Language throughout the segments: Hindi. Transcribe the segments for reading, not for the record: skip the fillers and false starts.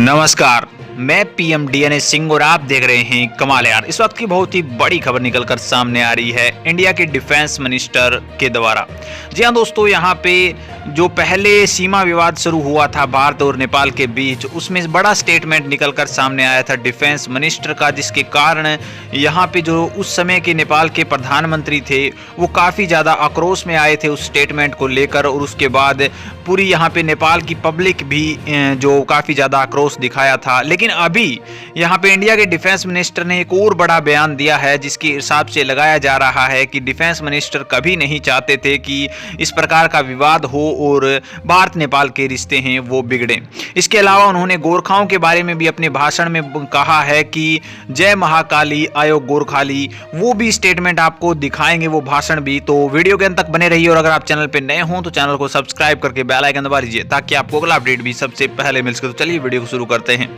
नमस्कार, मैं पीएम डीएनए सिंह और आप देख रहे हैं कमाल यार। इस वक्त की बहुत ही बड़ी खबर निकलकर सामने आ रही है इंडिया के डिफेंस मिनिस्टर के द्वारा। जी हाँ दोस्तों, यहाँ पे जो पहले सीमा विवाद शुरू हुआ था भारत और नेपाल के बीच, उसमें बड़ा स्टेटमेंट निकलकर सामने आया था डिफेंस मिनिस्टर का, जिसके कारण यहाँ पे जो उस समय के नेपाल के प्रधानमंत्री थे वो काफ़ी ज़्यादा आक्रोश में आए थे उस स्टेटमेंट को लेकर। और उसके बाद पूरी यहाँ पे नेपाल की पब्लिक भी जो काफ़ी ज़्यादा आक्रोश दिखाया था। लेकिन अभी यहाँ पे इंडिया के डिफेंस मिनिस्टर ने एक और बड़ा बयान दिया है, जिसके हिसाब से लगाया जा रहा है कि डिफेंस मिनिस्टर कभी नहीं चाहते थे कि इस प्रकार का विवाद हो और भारत नेपाल के रिश्ते हैं वो बिगड़े। इसके अलावा उन्होंने गोरखाओं के बारे में भी अपने भाषण में कहा है कि जय महाकाली आयो गोरखाली, वो भी स्टेटमेंट आपको दिखाएंगे, वो भाषण भी। तो वीडियो के अंत तक बने रहिए और अगर आप चैनल पे नए हों तो चैनल को सब्सक्राइब करके बेल आइकन दबा लीजिए ताकि आपको अगला अपडेट भी सबसे पहले मिल सके। तो चलिए वीडियो को शुरू करते हैं।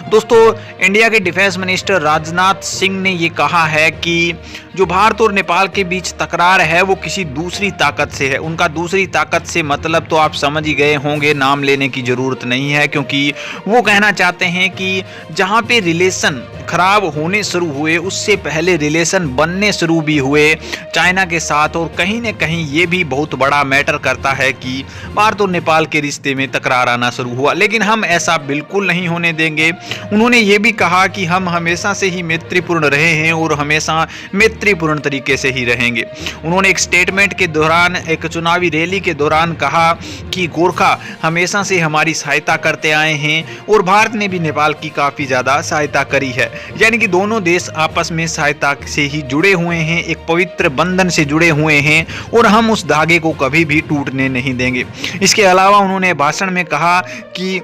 दोस्तों, इंडिया के डिफेंस मिनिस्टर राजनाथ सिंह ने ये कहा है कि जो भारत और नेपाल के बीच तकरार है वो किसी दूसरी ताकत से है। उनका दूसरी ताकत से मतलब तो आप समझ ही गए होंगे, नाम लेने की जरूरत नहीं है, क्योंकि वो कहना चाहते हैं कि जहाँ पे रिलेशन खराब होने शुरू हुए उससे पहले रिलेशन बनने शुरू भी हुए चाइना के साथ। और कहीं न कहीं ये भी बहुत बड़ा मैटर करता है कि भारत और नेपाल के रिश्ते में तकरार आना शुरू हुआ, लेकिन हम ऐसा बिल्कुल नहीं होने देंगे। उन्होंने ये भी कहा कि हम हमेशा से ही मैत्रीपूर्ण रहे हैं और हमेशा मैत्रीपूर्ण तरीके से ही रहेंगे। उन्होंने एक स्टेटमेंट के दौरान, एक चुनावी रैली के दौरान कहा कि गोरखा हमेशा से हमारी सहायता करते आए हैं और भारत ने भी नेपाल की काफ़ी ज़्यादा सहायता करी है। यानी कि दोनों देश आपस में सहायता से ही जुड़े हुए हैं, एक पवित्र बंधन से जुड़े हुए हैं और हम उस धागे को कभी भी टूटने नहीं देंगे। इसके अलावा उन्होंने भाषण में कहा कि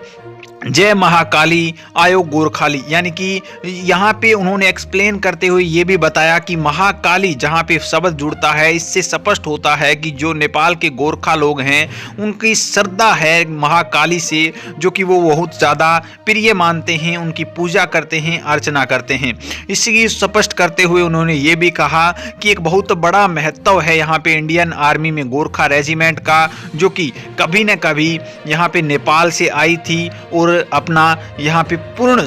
जय महाकाली आयो गोरखाली, यानी कि यहाँ पे उन्होंने एक्सप्लेन करते हुए ये भी बताया कि महाकाली जहाँ पे शब्द जुड़ता है, इससे स्पष्ट होता है कि जो नेपाल के गोरखा लोग हैं उनकी श्रद्धा है महाकाली से, जो कि वो बहुत ज़्यादा प्रिय मानते हैं, उनकी पूजा करते हैं, अर्चना करते हैं। इसी स्पष्ट करते हुए उन्होंने ये भी कहा कि एक बहुत बड़ा महत्व है यहाँ पे इंडियन आर्मी में गोरखा रेजिमेंट का, जो कि कभी न कभी यहाँ पे नेपाल से आई थी और अपना यहाँ पे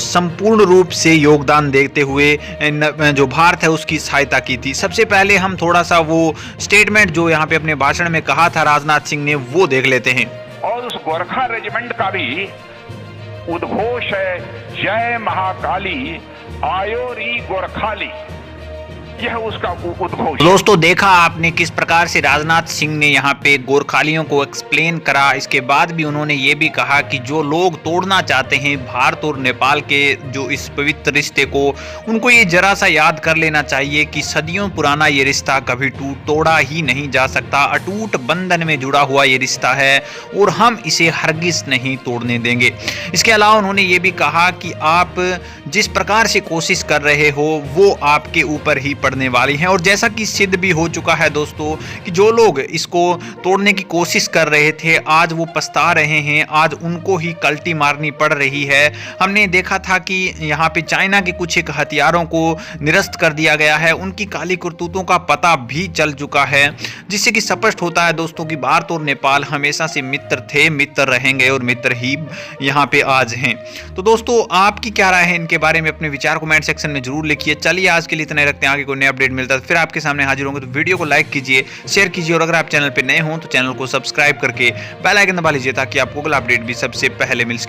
संपूर्ण रूप से योगदान देते हुए जो भारत है उसकी सहायता की थी। सबसे पहले हम थोड़ा सा वो स्टेटमेंट जो यहाँ पे अपने भाषण में कहा था राजनाथ सिंह ने, वो देख लेते हैं। और उस गोरखा रेजिमेंट का भी उद्घोष है जय महाकाली आयो री गोरखाली, यह उसका उद्घोष। दोस्तों, देखा आपने किस प्रकार से राजनाथ सिंह ने यहाँ पे गोरखालियों को एक्सप्लेन करा। इसके बाद भी उन्होंने ये भी कहा कि जो लोग तोड़ना चाहते हैं भारत और नेपाल के जो इस पवित्र रिश्ते को, उनको ये जरा सा याद कर लेना चाहिए कि सदियों पुराना ये रिश्ता कभी तोड़ा ही नहीं जा सकता। अटूट बंधन में जुड़ा हुआ ये रिश्ता है और हम इसे हरगिज नहीं तोड़ने देंगे। इसके अलावा उन्होंने ये भी कहा कि आप जिस प्रकार से कोशिश कर रहे हो वो आपके ऊपर ही पड़ने वाली हैं। और जैसा कि सिद्ध भी हो चुका है दोस्तों कि जो लोग इसको तोड़ने की कोशिश कर रहे थे आज वो पछता रहे हैं, आज उनको ही कल्टी मारनी पड़ रही है। हमने देखा था कि यहाँ पे चाइना के कुछ एक हथियारों को निरस्त कर दिया गया है, उनकी काली करतूतों का पता भी चल चुका है, जिससे कि स्पष्ट होता है दोस्तों कि भारत और नेपाल हमेशा से मित्र थे, मित्र रहेंगे और मित्र ही यहाँ पे आज हैं। तो दोस्तों, आपकी क्या राय है इनके बारे में? अपने विचार कमेंट सेक्शन में जरूर लिखिए। चलिए आज के लिए इतना रखते हैं, आगे कोई नया अपडेट मिलता है फिर आपके सामने हाजिर होंगे। तो वीडियो को लाइक कीजिए, शेयर कीजिए और अगर आप चैनल पे नए हों तो चैनल को सब्सक्राइब करके बेल आइकन दबा लीजिए ताकि आपको अगला अपडेट भी सबसे पहले मिल सके।